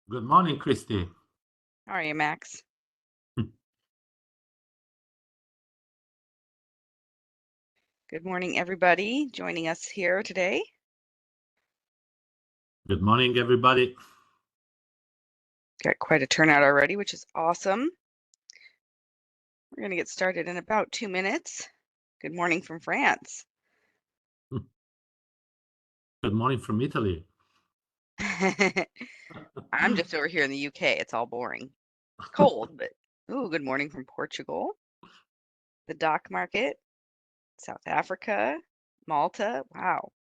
Good morning, Christy. How are you, Max? Good morning, everybody joining us here today. Good morning, everybody. Got quite a turnout already, which is awesome. We're going to get started in about 2 minutes. Good morning from France. Good morning from Italy. I'm just over here in the UK. It's all boring. Cold, but ooh, good morning from Portugal, the dock market, South Africa, Malta. Wow.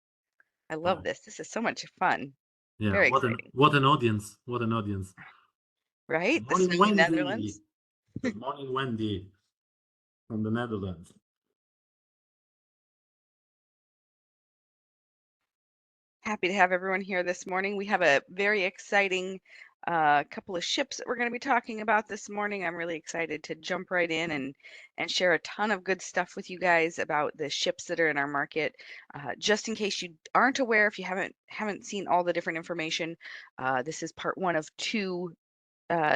I love Wow. this. This is so much fun. Yeah, Very what an exciting, what an audience. What an audience. right? Good The morning, snowy Wendy. Netherlands. Good morning, Wendy from the Netherlands. Happy to have everyone here this morning. We have a very exciting couple of ships that we're going to be talking about this morning. I'm really excited to jump right in and share a ton of good stuff with you guys about the ships that are in our market. Just in case you aren't aware, if you haven't seen all the different information, this is part one of two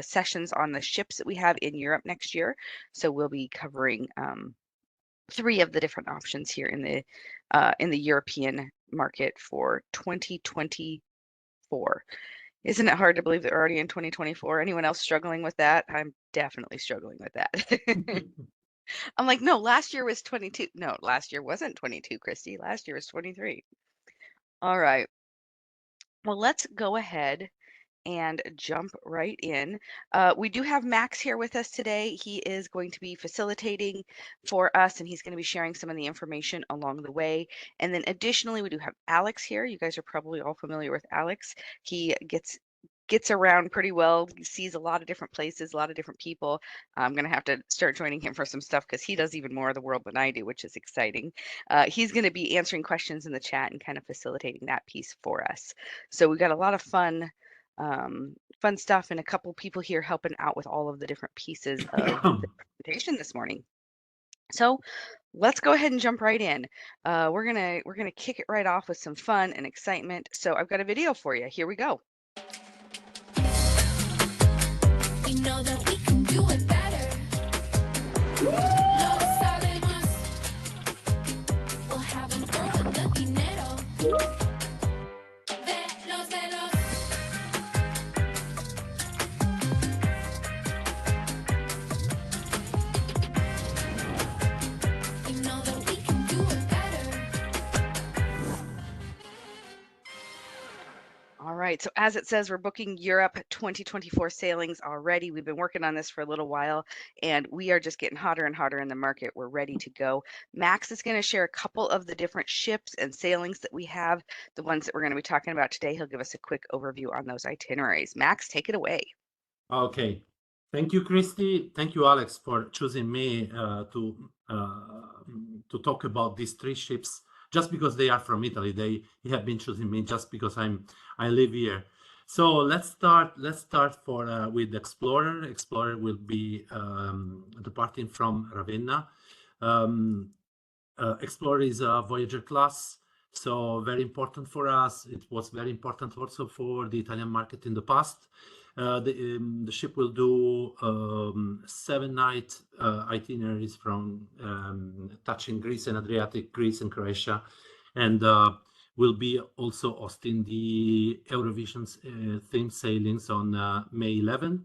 sessions on the ships that we have in Europe next year. So we'll be covering three of the different options here in the European market for 2024. Isn't it hard to believe that we're already in 2024? Anyone else struggling with that? I'm definitely struggling with that. I'm like, no, last year was 22. No, last year wasn't 22, Christy. Last year was 23. All right. Well, let's go ahead and jump right in. We do have Max here with us today. He is going to be facilitating for us and he's going to be sharing some of the information along the way. And then additionally, we do have Alex here. You guys are probably all familiar with Alex. He gets around pretty well, sees a lot of different places, a lot of different people. I'm going to have to start joining him for some stuff because he does even more of the world than I do, which is exciting. He's going to be answering questions in the chat and kind of facilitating that piece for us. So we got a lot of fun stuff and a couple people here helping out with all of the different pieces of the presentation this morning. So let's go ahead and jump right in. We're gonna kick it right off with some fun and excitement. So I've got a video for you. Here we go. We know that we can do it better. Los sabemos. We'll have an all the dinero. Velos, velos. We know that we can do it better. All right, so as it says, we're booking Europe 2024 sailings already. We've been working on this for a little while, and we are just getting hotter and hotter in the market. We're ready to go. Max is going to share a couple of the different ships and sailings that we have, the ones that we're going to be talking about today. He'll give us a quick overview on those itineraries. Max, take it away. Okay. Thank you, Christy. Thank you, Alex, for choosing me to talk about these three ships. Just because they are from Italy, they have been choosing me just because I live here. So let's start. With Explorer. Explorer will be departing from Ravenna. Explorer is a Voyager class, so very important for us. It was very important also for the Italian market in the past. The ship will do 7-night itineraries from touching Greece and Adriatic, Greece and Croatia, and will be also hosting the Eurovision's theme sailings on May 11.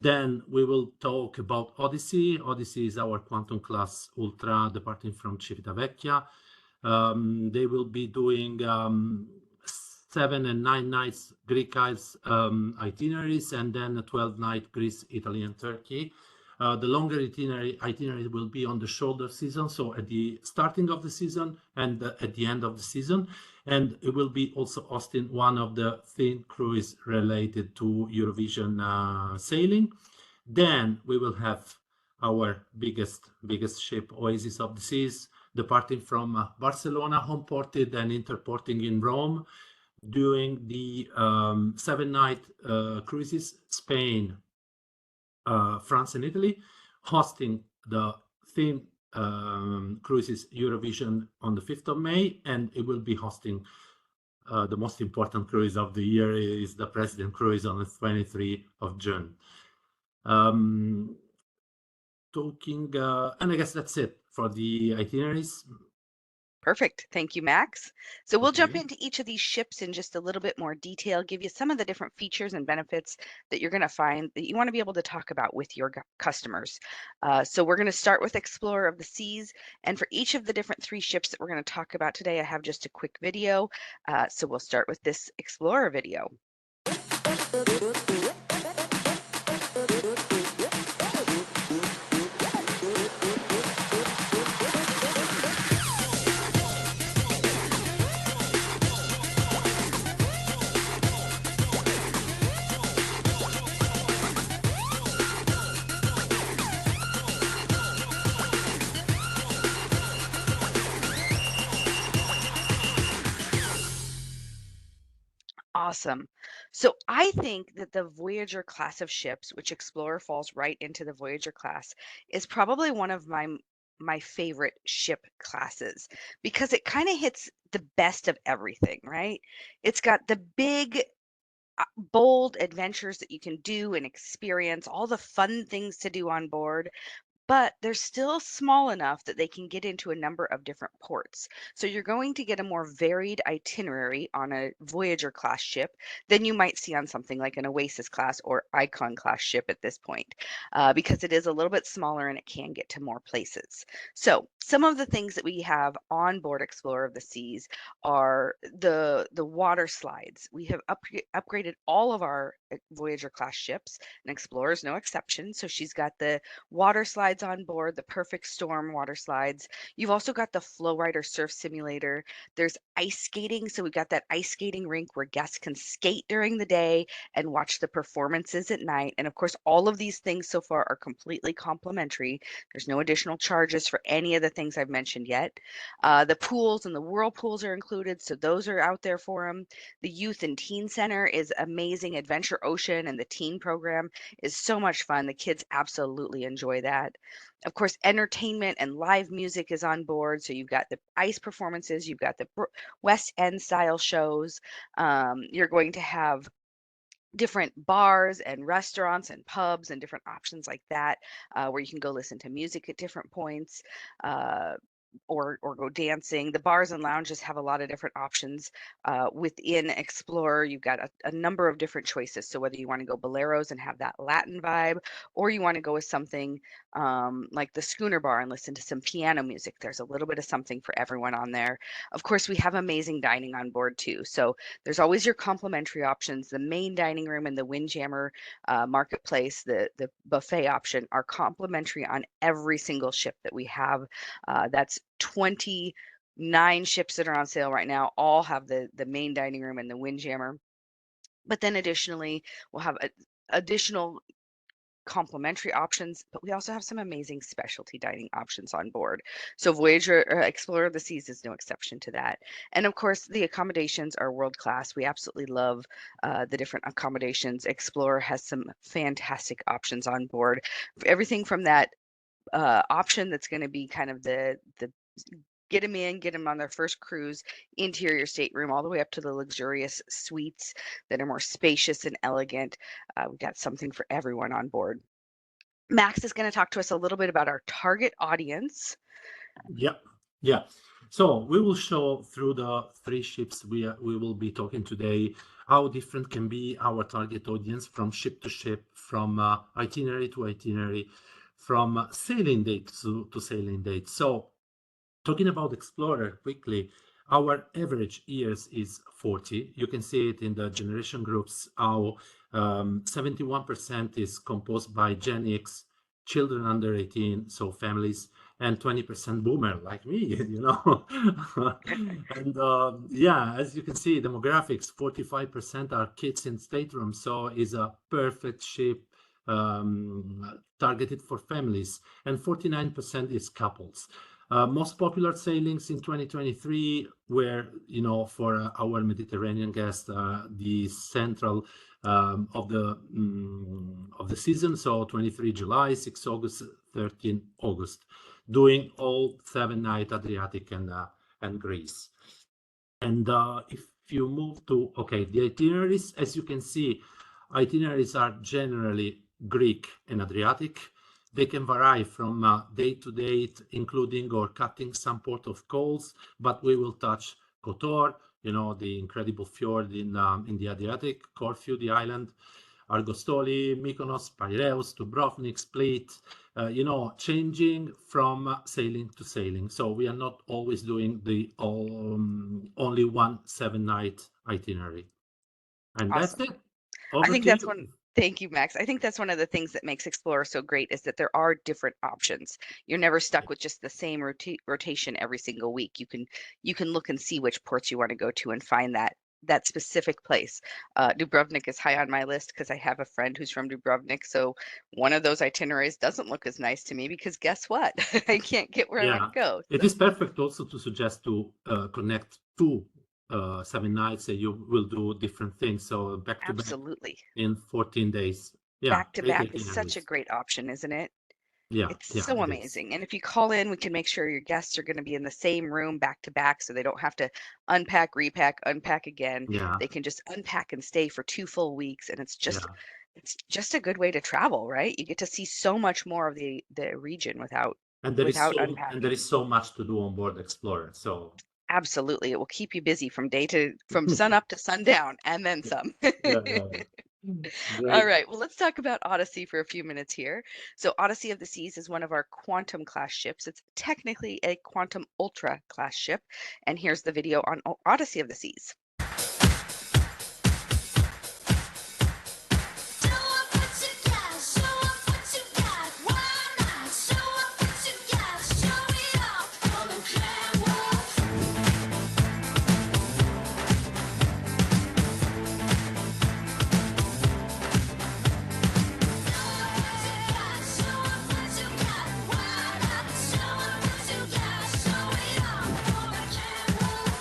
Then we will talk about Odyssey. Odyssey is our quantum class ultra departing from Civitavecchia. They will be doing 7 and 9 nights Greek Isles itineraries, and then a 12-night Greece, Italy, and Turkey. The longer itinerary will be on the shoulder season, so at the starting of the season and at the end of the season. And it will be also hosting one of the thin cruise related to Eurovision sailing. Then we will have our biggest ship, Oasis of the Seas, departing from Barcelona, home ported and interporting in Rome, doing the 7-night cruises, Spain, France and Italy, hosting the theme cruises Eurovision on the 5th of May, and it will be hosting the most important cruise of the year is the President Cruise on the 23rd of June. And I guess that's it for the itineraries. Perfect. Thank you, Max. So we'll jump Okay. into each of these ships in just a little bit more detail, give you some of the different features and benefits that you're going to find that you want to be able to talk about with your customers. So we're going to start with Explorer of the Seas. And for each of the different 3 ships that we're going to talk about today, I have just a quick video. So we'll start with this Explorer video. Awesome. So I think that the Voyager class of ships, which Explorer falls right into the Voyager class, is probably one of my favorite ship classes because it kind of hits the best of everything, right? It's got the big bold adventures that you can do and experience, all the fun things to do on board, but they're still small enough that they can get into a number of different ports. So you're going to get a more varied itinerary on a Voyager class ship than you might see on something like an Oasis class or Icon class ship at this point, because it is a little bit smaller and it can get to more places. So some of the things that we have on board Explorer of the Seas are the water slides. We have upgraded all of our Voyager class ships, and Explorer is no exception. So she's got the water slides on board, the Perfect Storm water slides. You've also got the Flow Rider Surf Simulator. There's ice skating. So we've got that ice skating rink where guests can skate during the day and watch the performances at night. And of course, all of these things so far are completely complimentary. There's no additional charges for any of the things I've mentioned yet. The pools and the whirlpools are included. So those are out there for them. The Youth and Teen Center is amazing. Adventure Ocean and the teen program is so much fun. The kids absolutely enjoy that. Of course, entertainment and live music is on board. So you've got the ice performances, you've got the West End style shows. You're going to have different bars and restaurants and pubs and different options like that, where you can go listen to music at different points. Or go dancing. The bars and lounges have a lot of different options. Within Explorer, you've got a number of different choices. So whether you want to go boleros and have that Latin vibe, or you want to go with something like the Schooner Bar and listen to some piano music, there's a little bit of something for everyone on there. Of course, we have amazing dining on board too. So there's always your complimentary options. The main dining room and the Windjammer marketplace, the buffet option, are complimentary on every single ship that we have. That's 29 ships that are on sale right now, all have the main dining room and the Windjammer. But then additionally, we'll have additional complimentary options, but we also have some amazing specialty dining options on board. So Voyager Explorer of the Seas is no exception to that. And of course, the accommodations are world class. We absolutely love the different accommodations. Explorer has some fantastic options on board. Everything from that option that's going to be kind of the get them in, get them on their first cruise, interior stateroom, all the way up to the luxurious suites that are more spacious and elegant. We've got something for everyone on board. Max is going to talk to us a little bit about our target audience. Yeah. So we will show through the 3 ships we will be talking today how different can be our target audience from ship to ship, from itinerary to itinerary, from sailing date to sailing date. So talking about Explorer quickly, our average years is 40. You can see it in the generation groups, how 71% is composed by Gen X, children under 18, so families, and 20% boomer like me, you know. And yeah, as you can see, demographics, 45% are kids in staterooms, so is a perfect ship targeted for families, and 49% is couples. Most popular sailings in 2023 were, you know, for our Mediterranean guests, the central of the season. So 23 July, 6 August, 13 August, doing all 7-night Adriatic and Greece. And if if you move to, okay, the itineraries, as you can see, itineraries are generally Greek and Adriatic. They can vary from day to date, including or cutting some port of calls, but we will touch Kotor, you know, the incredible fjord in the Adriatic, Corfu, the island, Argostoli, Mykonos, Piraeus, Dubrovnik, Split, you know, changing from sailing to sailing. So we are not always doing the only one 7-night itinerary. And Awesome. that's it. I Over think to that's you. one. Thank you, Max. I think that's one of the things that makes Explorer so great is that there are different options. You're never stuck with just the same rotation every single week. You can look and see which ports you want to go to and find that specific place. Dubrovnik is high on my list because I have a friend who's from Dubrovnik. So one of those itineraries doesn't look as nice to me because guess what? I can't get where I want Yeah, to go. it So is perfect also to suggest to connect two 7 nights and you will do different things. So back to back absolutely. in 14 days. Yeah, Back to great back is such a itineraries. great option, isn't it? Yeah, It's yeah, so it is. amazing. And if you call in, we can make sure your guests are going to be in the same room back to back so they don't have to unpack, repack, unpack again. Yeah, They can just unpack and stay for 2 full weeks and yeah. it's just a good way to travel, right? You get to see so much more of the region And without there unpacking. is so much to do on board Explorer. So Absolutely. It will keep you busy from sun up to sundown and then some. yeah, yeah, yeah. All Great. right, well, let's talk about Odyssey for a few minutes here. So, Odyssey of the Seas is one of our Quantum class ships. It's technically a Quantum Ultra class ship. And here's the video on Odyssey of the Seas. Show up what you got, show up what you got. Why not? Show up what you got, show it off. Come and climb up. Show up what you got, why not? Show up what you got, show it off. Come and climb up.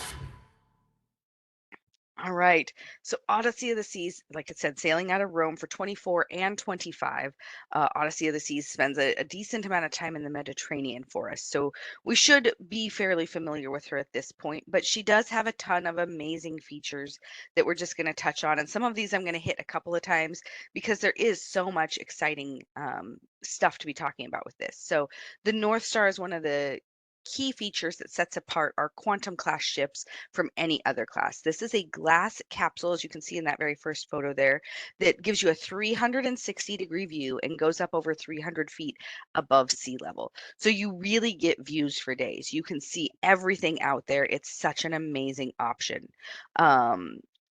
All right. So Odyssey of the Seas, like I said, sailing out of Rome for 24 and 25. Odyssey of the Seas spends a decent amount of time in the Mediterranean for us. So we should be fairly familiar with her at this point, but she does have a ton of amazing features that we're just going to touch on. And some of these I'm going to hit a couple of times because there is so much exciting stuff to be talking about with this. So the North Star is one of the key features that sets apart our Quantum class ships from any other class. This is a glass capsule, as you can see in that very first photo there, that gives you a 360-degree view and goes up over 300 feet above sea level. So you really get views for days. You can see everything out there. It's such an amazing option.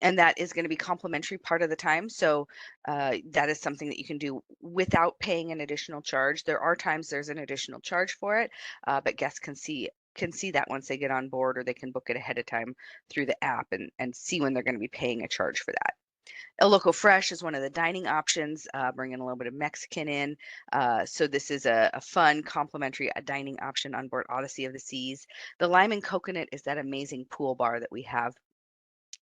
And that is going to be complimentary part of the time. So that is something that you can do without paying an additional charge. There are times there's an additional charge for it, but guests can see that once they get on board, or they can book it ahead of time through the app and see when they're going to be paying a charge for that. El Loco Fresh is one of the dining options, bringing a little bit of Mexican in. So this is a fun complimentary dining option on board Odyssey of the Seas. The Lime and Coconut is that amazing pool bar that we have.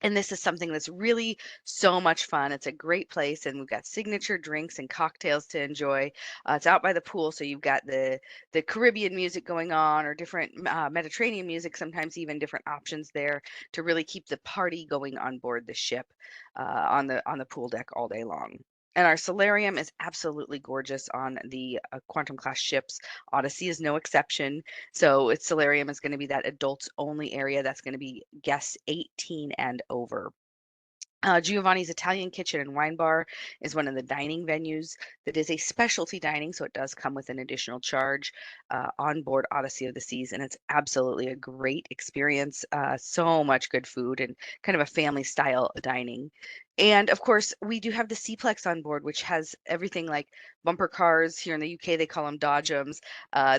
And this is something that's really so much fun. It's a great place, and we've got signature drinks and cocktails to enjoy. It's out by the pool, so you've got the Caribbean music going on, or different Mediterranean music, sometimes even different options there to really keep the party going on board the ship on the pool deck all day long. And our solarium is absolutely gorgeous on the Quantum class ships. Odyssey is no exception. So its solarium is going to be that adults only area. That's going to be guests 18 and over. Giovanni's Italian Kitchen and Wine Bar is one of the dining venues that is a specialty dining, so it does come with an additional charge on board Odyssey of the Seas, and it's absolutely a great experience. So much good food and kind of a family style dining. And of course, we do have the Seaplex on board, which has everything like bumper cars. Here in the UK, they call them dodgems.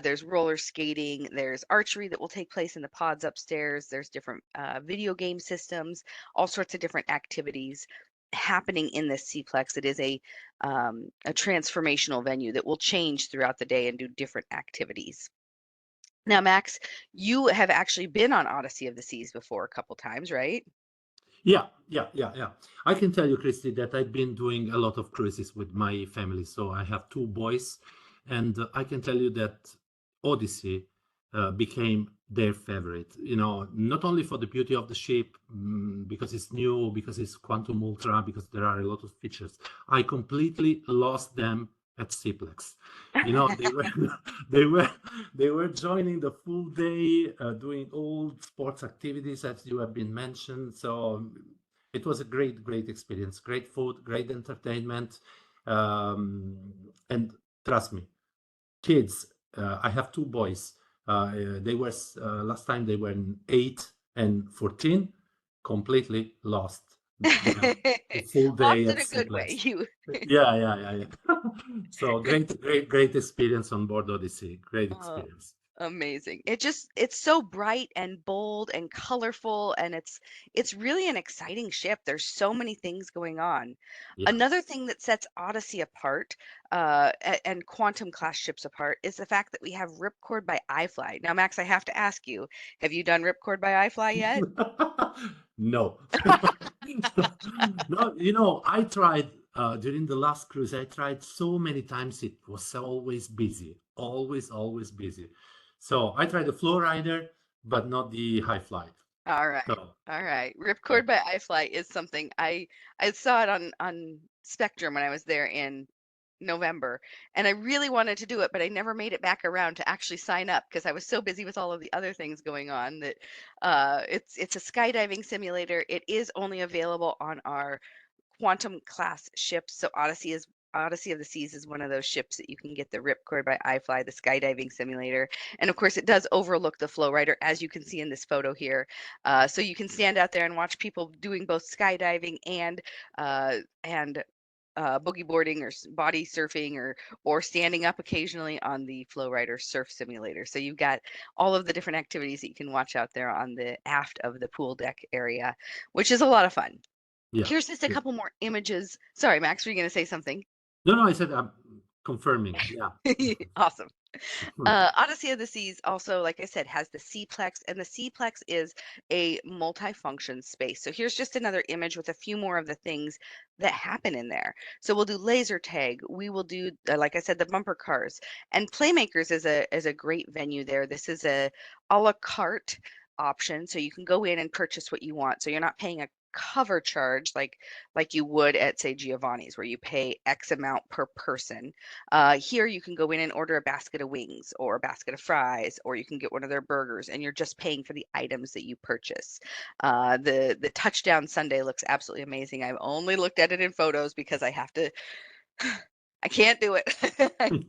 There's roller skating. There's archery that will take place in the pods upstairs. There's different video game systems, all sorts of different activities happening in this Seaplex. It is a transformational venue that will change throughout the day and do different activities. Now, Max, you have actually been on Odyssey of the Seas before a couple times, right? Yeah, yeah, yeah, yeah. I can tell you, Christy, that I've been doing a lot of cruises with my family. So I have 2 boys, and I can tell you that Odyssey became their favorite. Not only for the beauty of the ship, because it's new, because it's quantum ultra, because there are a lot of features. I completely lost them at Ciplex. They were they were they were joining the full day, doing all sports activities as you have been mentioned. So it was a great experience, great food, great entertainment, and trust me, kids. I have two boys. They were last time they were 8 and 14, completely lost the full day Lost in at a good way. Simplex. You Yeah. So great experience on board Odyssey. Great Oh, experience. amazing. It's so bright and bold and colorful, and it's really an exciting ship. There's so many things going on. Yeah. Another thing that sets Odyssey apart, and Quantum class ships apart, is the fact that we have Ripcord by iFly. Now, Max, I have to ask you, have you done Ripcord by iFly yet? No. No, I tried during the last cruise. I tried so many times. It was always busy, always busy. So I tried the flow rider, but not the high flight. All right. So All right. yeah. Ripcord by iFly is something I saw it on Spectrum when I was there in November, and I really wanted to do it, but I never made it back around to actually sign up because I was so busy with all of the other things going on that it's a skydiving simulator. It is only available on our Quantum class ships. So Odyssey of the Seas is one of those ships that you can get the Ripcord by iFly, the skydiving simulator. And of course, it does overlook the flow rider, as you can see in this photo here. So you can stand out there and watch people doing both skydiving and boogie boarding or body surfing or standing up occasionally on the flow rider surf simulator. So you've got all of the different activities that you can watch out there on the aft of the pool deck area, which is a lot of fun. Yeah. Here's just a Yeah. couple more images. Sorry, Max, were you going to say something? No, I said I'm confirming. Yeah. Awesome. Odyssey of the Seas also, like I said, has the Cplex, and the Cplex is a multi-function space. So here's just another image with a few more of the things that happen in there. So we'll do laser tag. We will do, like I said, the bumper cars, and Playmakers is a great venue there. This is a la carte option, so you can go in and purchase what you want. So you're not paying a cover charge like you would at, say, Giovanni's, where you pay X amount per person. Here you can go in and order a basket of wings or a basket of fries, or you can get one of their burgers, and you're just paying for the items that you purchase. The touchdown sundae looks absolutely amazing. I've only looked at it in photos because I have to. I can't do it.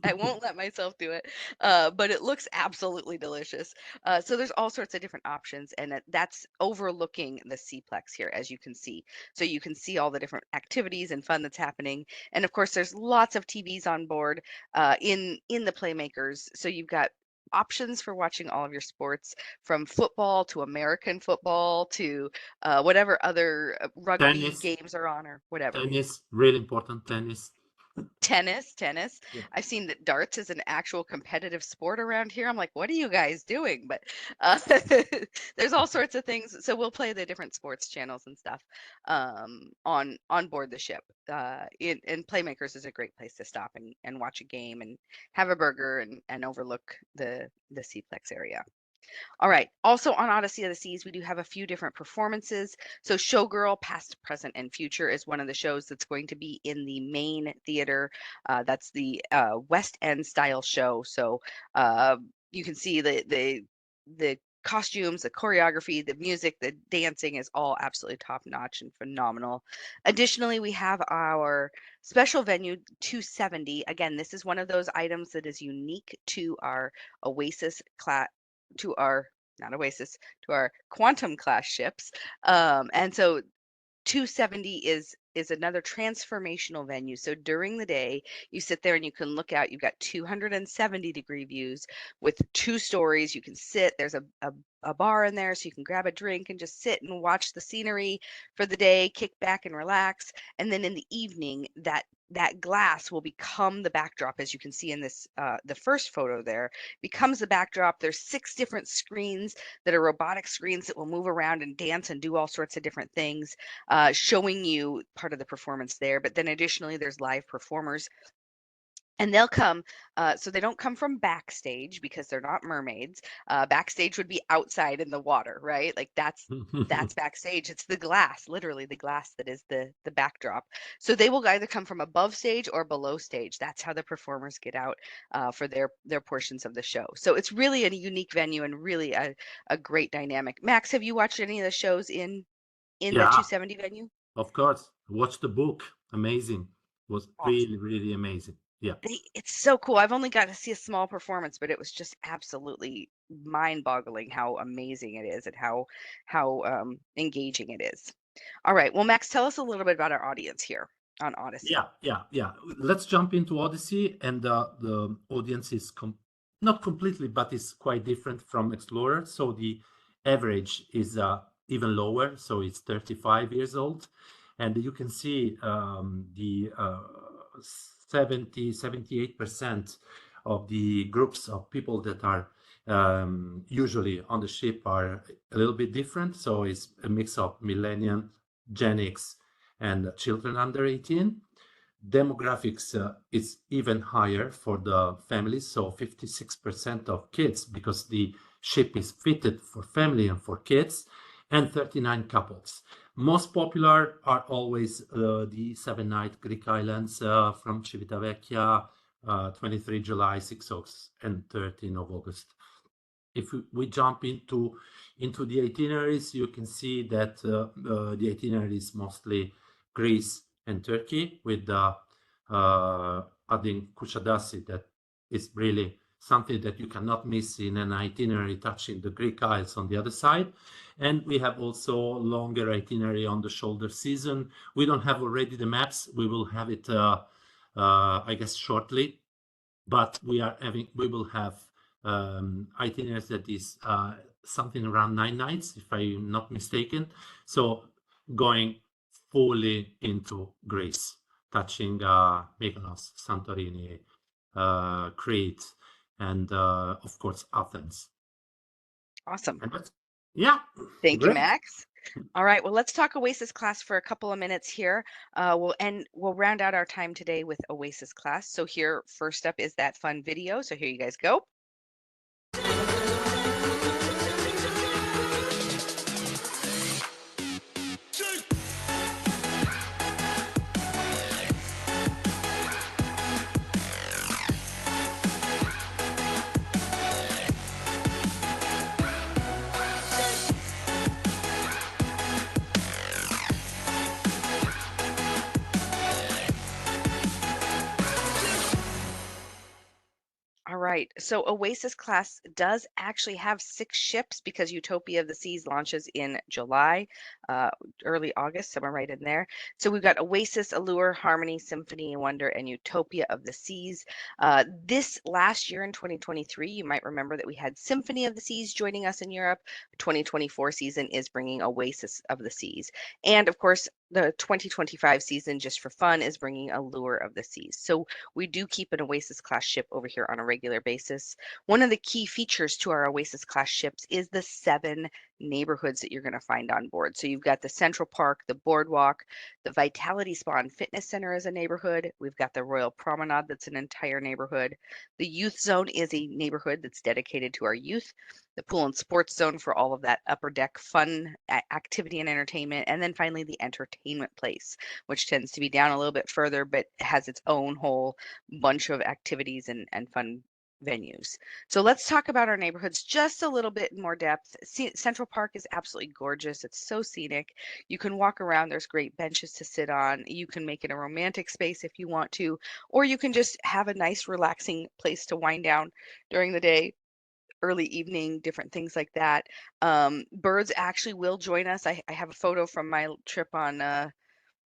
I won't let myself do it. But it looks absolutely delicious. So there's all sorts of different options, and that's overlooking the Cplex here, as you can see. So you can see all the different activities and fun that's happening. And of course, there's lots of TVs on board in the Playmakers. So you've got options for watching all of your sports, from football to American football to whatever other rugby Tennis, games are on or whatever. tennis, really important. Tennis. Tennis. Yeah. I've seen that darts is an actual competitive sport around here. I'm like, what are you guys doing? But there's all sorts of things. So we'll play the different sports channels and stuff on board the ship. And Playmakers is a great place to stop and watch a game and have a burger and overlook the Seaplex area. All right. Also on Odyssey of the Seas, we do have a few different performances. So Showgirl, Past, Present, and Future is one of the shows that's going to be in the main theater. That's the West End style show. So you can see the costumes, the choreography, the music, the dancing is all absolutely top notch and phenomenal. Additionally, we have our special venue 270. Again, this is one of those items that is unique to our Oasis class, to our not Oasis, to our Quantum class ships. And so 270 is another transformational venue. So during the day, you sit there and you can look out. You've got 270-degree views with 2 stories. You can sit. There's a bar in there, so you can grab a drink and just sit and watch the scenery for the day, kick back and relax. And then in the evening, that glass will become the backdrop, as you can see in this the first photo there, becomes the backdrop. There's 6 different screens that are robotic screens that will move around and dance and do all sorts of different things, showing you part of the performance there. But then additionally, there's live performers And they'll come, so they don't come from backstage because they're not mermaids. Backstage would be outside in the water, right? Like that's backstage. It's the glass, literally the glass that is the backdrop. So they will either come from above stage or below stage. That's how the performers get out for their portions of the show. So it's really a unique venue and really a great dynamic. Max, have you watched any of the shows in the Yeah, 270 venue? of course. Watch the book. Amazing. Was Awesome. really, really amazing. Yeah. It's so cool. I've only got to see a small performance, but it was just absolutely mind-boggling how amazing it is and how engaging it is. All right. Well, Max, tell us a little bit about our audience here on Odyssey. Yeah. Let's jump into Odyssey, and the audience is not completely, but it's quite different from Explorer. So the average is even lower, so it's 35 years old, and you can see the 78% of the groups of people that are usually on the ship are a little bit different. So it's a mix of millennium, Gen X, and children under 18. Demographics is even higher for the families, so 56% of kids, because the ship is fitted for family and for kids, and 39 couples. Most popular are always the 7-night Greek islands from Civitavecchia, 23 July, 6 August, and 13 of August. If we jump into the itineraries, you can see that the itinerary is mostly Greece and Turkey, with adding Kusadasi, that is really something that you cannot miss in an itinerary touching the Greek Isles on the other side. And we have also longer itinerary on the shoulder season. We don't have already the maps. We will have it, I guess, shortly. But we will have itineraries that is something around 9 nights, if I'm not mistaken. So going fully into Greece, touching Mykonos, Santorini, Crete, and of course Athens. Awesome. And yeah, Thank you, great. Max. All right. Well, let's talk Oasis class for a couple of minutes here. We'll round out our time today with Oasis class. So here, first up is that fun video. So here you guys go. All right. So Oasis class does actually have 6 ships because Utopia of the Seas launches in July, early August, somewhere right in there. So we've got Oasis, Allure, Harmony, Symphony and Wonder, and Utopia of the Seas. This last year in 2023, you might remember that we had Symphony of the Seas joining us in Europe. 2024 season is bringing Oasis of the Seas. And of course, the 2025 season, just for fun, is bringing Allure of the Seas. So we do keep an Oasis class ship over here on a regular basis. One of the key features to our Oasis class ships is the 7 neighborhoods that you're going to find on board. So you've got the Central Park, the Boardwalk, the Vitality Spa and Fitness Center is a neighborhood. We've got the Royal Promenade, that's an entire neighborhood. The Youth Zone is a neighborhood that's dedicated to our youth. The Pool and Sports Zone for all of that upper deck fun activity and entertainment. And then finally the Entertainment Place, which tends to be down a little bit further, but has its own whole bunch of activities and fun venues. So let's talk about our neighborhoods just a little bit in more depth. Central Park is absolutely gorgeous. It's so scenic. You can walk around. There's great benches to sit on. You can make it a romantic space if you want to, or you can just have a nice relaxing place to wind down during the day, early evening, different things like that. Birds actually will join us. I have a photo from my trip on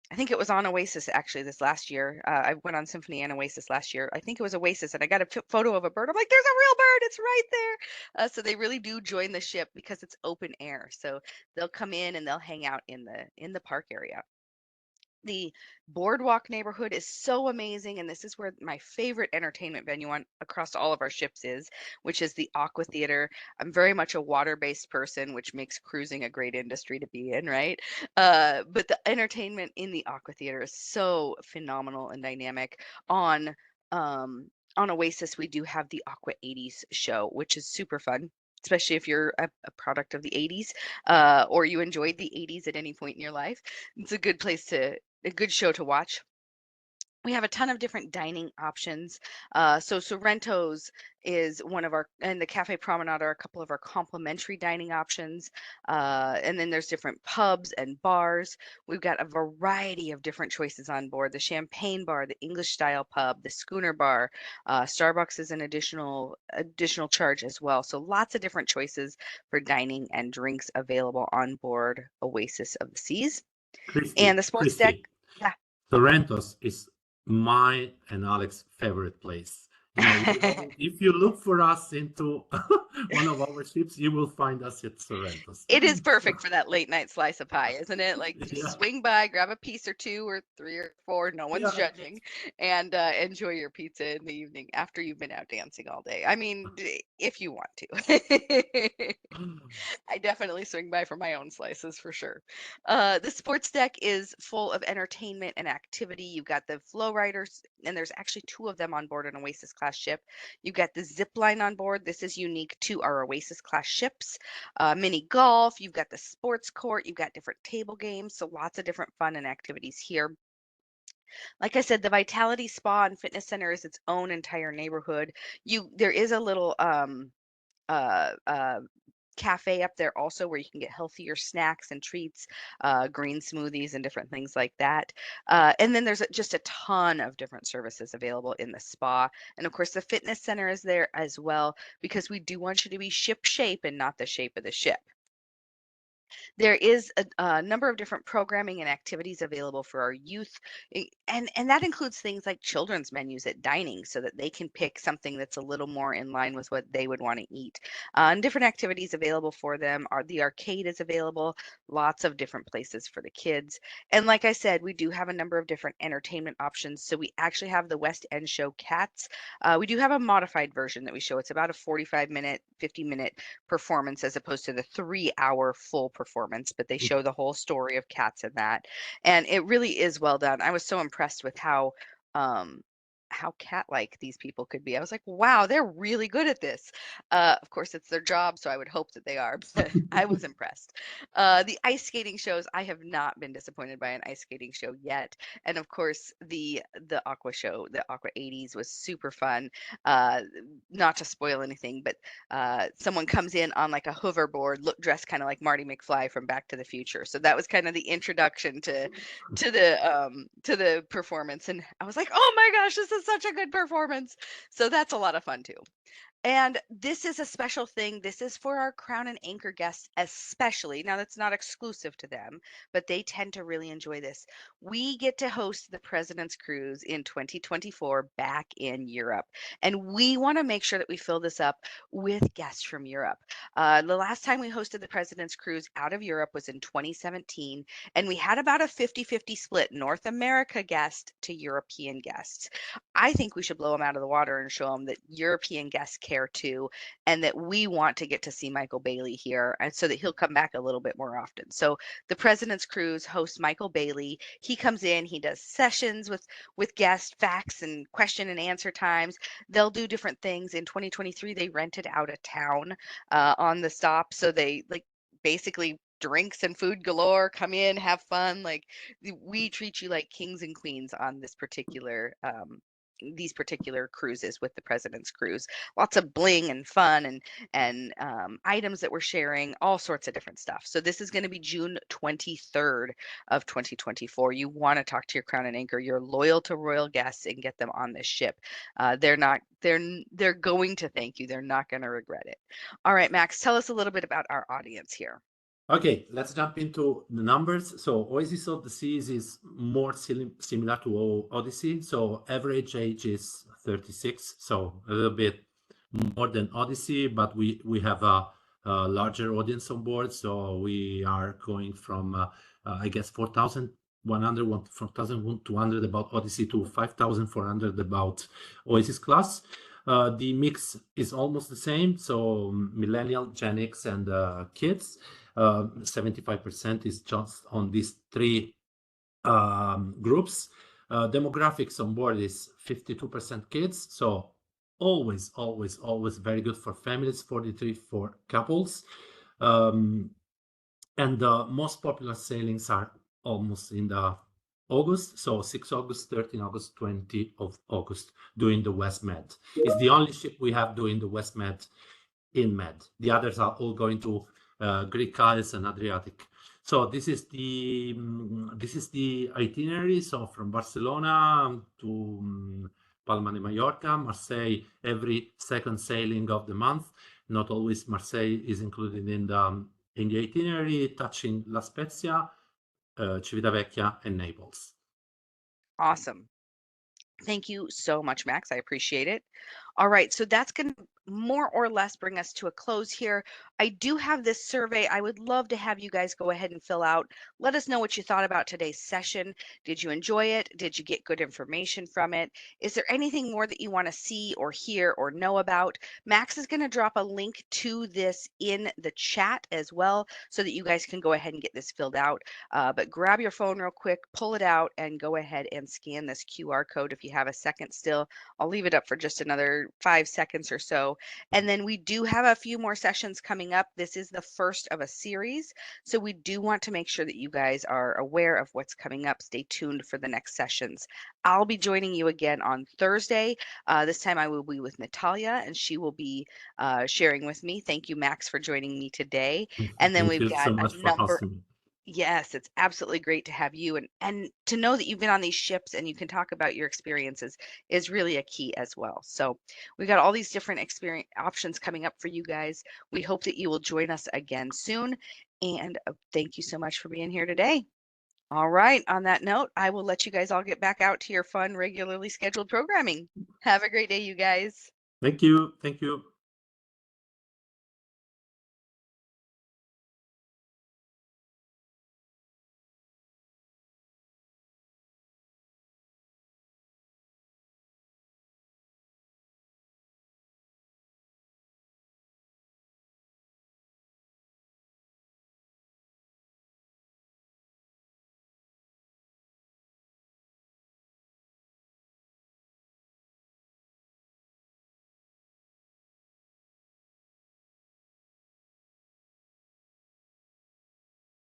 I think it was on Oasis actually this last year. I went on Symphony and Oasis last year. I think it was Oasis, and I got a photo of a bird. I'm like, there's a real bird. It's right there. So they really do join the ship because it's open air. So they'll come in and they'll hang out in the park area. The Boardwalk neighborhood is so amazing, and this is where my favorite entertainment venue on across all of our ships is, which is the Aqua Theater. I'm very much a water-based person, which makes cruising a great industry to be in, right? But the entertainment in the Aqua Theater is so phenomenal and dynamic. On on Oasis, we do have the Aqua 80s show, which is super fun, especially if you're a product of the 80s, or you enjoyed the 80s at any point in your life. It's a good a good show to watch. We have a ton of different dining options. So Sorrento's is one of our, and the Cafe Promenade are a couple of our complimentary dining options. And then there's different pubs and bars. We've got a variety of different choices on board. The Champagne Bar, the English style pub, the Schooner Bar. Starbucks is an additional charge as well. So lots of different choices for dining and drinks available on board Oasis of the Seas. And the sports deck. Christy, Yeah. Sorrento's is my and Alex's favorite place. If you look for us into one of our ships, you will find us at Sorrento's. It is perfect for that late night slice of pie, isn't it? Like just Yeah, swing by, grab a piece or two or three or four, no one's yeah. judging, and enjoy your pizza in the evening after you've been out dancing all day. I mean, if you want to. I definitely swing by for my own slices for sure. The sports deck is full of entertainment and activity. You've got the flow riders, and there's actually two of them on board an Oasis class ship. You've got the zip line on board. This is unique to our Oasis class ships. Mini golf. You've got the sports court. You've got different table games. So lots of different fun and activities here. Like I said, the Vitality Spa and Fitness Center is its own entire neighborhood. There is a little uh, uh, cafe up there also where you can get healthier snacks and treats, green smoothies and different things like that. And then there's just a ton of different services available in the spa. And of course, the fitness center is there as well because we do want you to be ship shape and not the shape of the ship. There is a number of different programming and activities available for our youth, and that includes things like children's menus at dining, so that they can pick something that's a little more in line with what they would want to eat. And different activities available for them are the arcade is available, lots of different places for the kids. And like I said, we do have a number of different entertainment options. So we actually have the West End show Cats. We do have a modified version that we show. It's about a 45-minute, 50-minute performance as opposed to the 3-hour full performance, but they show the whole story of Cats in that. And it really is well done. I was so impressed with um how cat-like these people could be. I was like, wow, they're really good at this. Of course, it's their job, so I would hope that they are, but I was impressed. The ice skating shows, I have not been disappointed by an ice skating show yet. And of course, the aqua show, the Aqua 80s was super fun. Uh, Not to spoil anything, but someone comes in on like a hoverboard, dressed kind of like Marty McFly from Back to the Future. So that was kind of the introduction to the performance, and I was like, oh my gosh, this is such a good performance. So that's a lot of fun too. And this is a special thing. This is for our Crown and Anchor guests, especially. Now, that's not exclusive to them, but they tend to really enjoy this. We get to host the President's Cruise in 2024 back in Europe. And we want to make sure that we fill this up with guests from Europe. The last time we hosted the President's Cruise out of Europe was in 2017, and we had about a 50-50 split North America guest to European guests. I think we should blow them out of the water and show them that European guests care too, and that we want to get to see Michael Bailey here, and so that he'll come back a little bit more often. So the President's Cruise hosts Michael Bailey. He comes in, he does sessions with guests, facts and question and answer times. They'll do different things. In 2023, they rented out a town on the stop, so they like basically drinks and food galore, come in, have fun. Like we treat you like kings and queens on this particular these particular cruises with the President's Cruise. Lots of bling and fun and items that we're sharing, all sorts of different stuff. So this is going to be June 23rd of 2024. You want to talk to your Crown and Anchor, your loyal to royal guests, and get them on this ship. They're going to thank you. They're not going to regret it. All right, Max, tell us a little bit about our audience here. Okay, let's jump into the numbers. So Oasis of the Seas is more similar to Odyssey. So average age is 36, so a little bit more than Odyssey, but we have a larger audience on board. So we are going from, I guess, 4,100, 4,200 about Odyssey to 5,400 about Oasis class. The mix is almost the same. So millennial, Gen X, and kids. 75% is just on these three groups. Demographics on board is 52% kids, so always very good for families, 43 for couples. And the most popular sailings are almost in the August, so 6 August, 13 August, 20 of August, doing the West Med. It's the only ship we have doing the West Med in Med. The others are all going to Greek Isles and Adriatic. So this is the itinerary. So from Barcelona to Palma de Mallorca, Marseille, every second sailing of the month. Not always Marseille is included in the itinerary, touching La Spezia, Civitavecchia, and Naples. Awesome. Thank you so much, Max. I appreciate it. All right, so that's going to more or less bring us to a close here. I do have this survey. I would love to have you guys go ahead and fill out. Let us know what you thought about today's session. Did you enjoy it? Did you get good information from it? Is there anything more that you want to see or hear or know about? Max is going to drop a link to this in the chat as well so that you guys can go ahead and get this filled out. But grab your phone real quick, pull it out, and go ahead and scan this QR code if you have a second still. I'll leave it up for just another 5 seconds or so. And then we do have a few more sessions coming up. This is the first of a series. So we do want to make sure that you guys are aware of what's coming up. Stay tuned for the next sessions. I'll be joining you again on Thursday. This time I will be with Natalia and she will be sharing with me. Thank you, Max, for joining me today. And then Thank we've you got so a much for number. hosting me. Yes, it's absolutely great to have you and to know that you've been on these ships and you can talk about your experiences is really a key as well. So we've got all these different experience options coming up for you guys. We hope that you will join us again soon. And thank you so much for being here today. All right. On that note, I will let you guys all get back out to your fun, regularly scheduled programming. Have a great day, you guys. Thank you. Thank you.